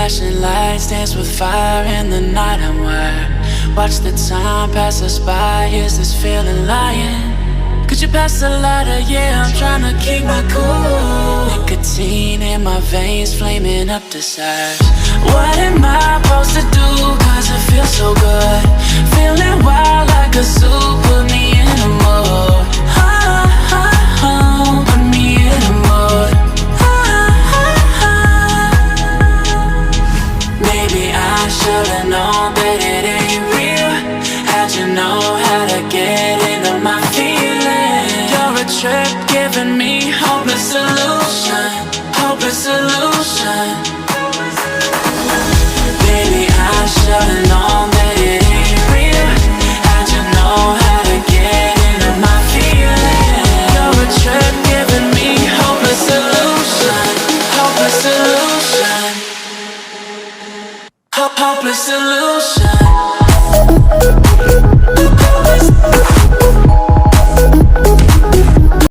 flashing lights dance with fire in the night. I'm wired. Watch the time pass us by. Is this feeling lying? Could you pass the lighter? Yeah, I'm trying to keep my cool. Nicotine in my veins, flaming up desires. What am I supposed to do? Cause it feels so good. Feeling wild like a zoo. Put me in a mood. Put me in a mood. Maybe I should've known that it ain't real. How'd you know how to get into my feelings? You're a trip giving me hopeless solution. Hopeless solution. Baby, I should've known that it ain't real. How'd you know how to get into my feelings? You're a trip giving me hopeless solution. Hopeless solution. Hopeless solution.